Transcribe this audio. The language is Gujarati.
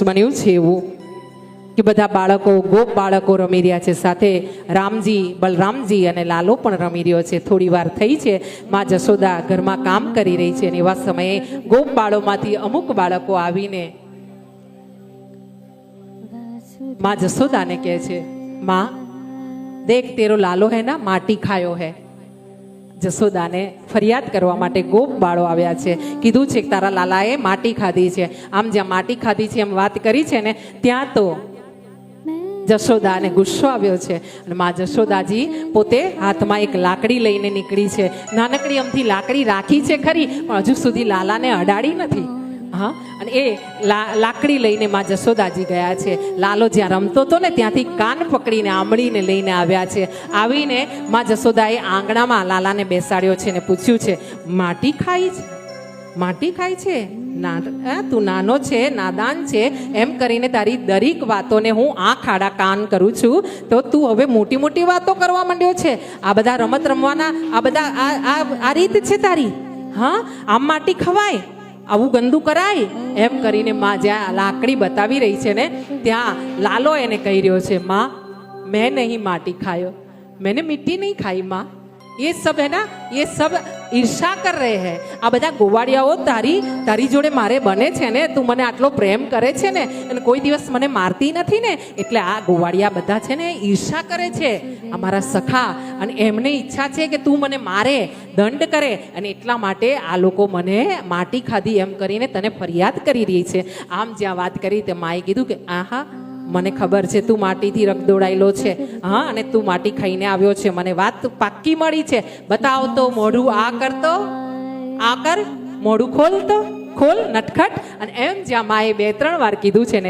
બન્યું છે એવું કે બધા બાળકો ગોપ બાળકો રમી રહ્યા છે, સાથે રામજી બલરામજી અને લાલો પણ રમી રહ્યો છે. થોડી વાર થઈ છે, માં જશોદા ઘરમાં કામ કરી રહી છે અને એવા સમયે ગોપ બાળોમાંથી અમુક બાળકો આવીને માં જશોદાને કહે છે, માં દેખ તેરો લાલો હે ના માટી ખાયો હે. જશોદાને ફરિયાદ કરવા માટે ગોપ બાળો આવ્યા છે. કીધું છે કે તારા લાલાએ માટી ખાધી છે. આમ જ્યાં માટી ખાધી છે એમ વાત કરી છે ને, ત્યાં તો જશોદાને ગુસ્સો આવ્યો છે અને માં જશોદાજી પોતે હાથમાં એક લાકડી લઈને નીકળી છે. નાનકડી અમથી લાકડી રાખી છે ખરી, પણ હજુ સુધી લાલાને અડાડી નથી. હા, અને એ લાકડી લઈને માં જશોદાજી ગયા છે. લાલો જ્યાં રમતો હતો ને ત્યાંથી કાન પકડીને આંબળીને લઈને આવ્યા છે. આવીને માં જશોદાએ આંગણામાં લાલાને બેસાડ્યો છે ને પૂછ્યું છે, માટી ખાઈ છે? માટી ખાય છે? તું નાનો છે, નાદાન છે, એમ કરીને તારી દરેક વાતોને હું આંખ આડા કાન કરું છું, તો તું હવે મોટી મોટી વાતો કરવા માંડ્યો છે. આ બધા રમત રમવાના આ બધા આ રીત છે તારી? હા, આમ માટી ખવાય? આવું ગંદુ કરાય? એમ કરીને માં જ્યાં લાકડી બતાવી રહી છે ને ત્યાં લાલો એને કહી રહ્યો છે, માં મેં નહીં માટી ખાયો, मैंने मिट्टी नहीं खाई माँ. ये सब है ना, ये सब ईर्षा कर रहे हैं. આ બધા ગોવાળિયાઓ તારી જોડે મારે બને છે ને, તું મને આટલો પ્રેમ કરે છે ને અને કોઈ દિવસ મને મારતી નથી ને, એટલે આ ગોવાળિયા બધા છે ને ઈર્ષા કરે છે અમારા સખા, અને એમને ઈચ્છા છે કે તું મને મારે, દંડ કરે, અને એટલા માટે આ લોકો મને માટી ખાધી એમ કરીને તને ફરિયાદ કરી રહી છે. આમ જ્યાં વાત કરી તે માએ કીધું કે આહા, મને ખબર છે તું માટીથી રગદોડાયેલો છે. હા, અને તું માટી ખાઈને આવ્યો છે, મને વાત પાક્કી મળી છે. બતાવ તો મોઢું, આ કરતો, આ કર, મોઢું ખોલ, તો ખોલ નટખટ. અને એમ જ્યાં માએ 2-3 વાર કીધું છે ને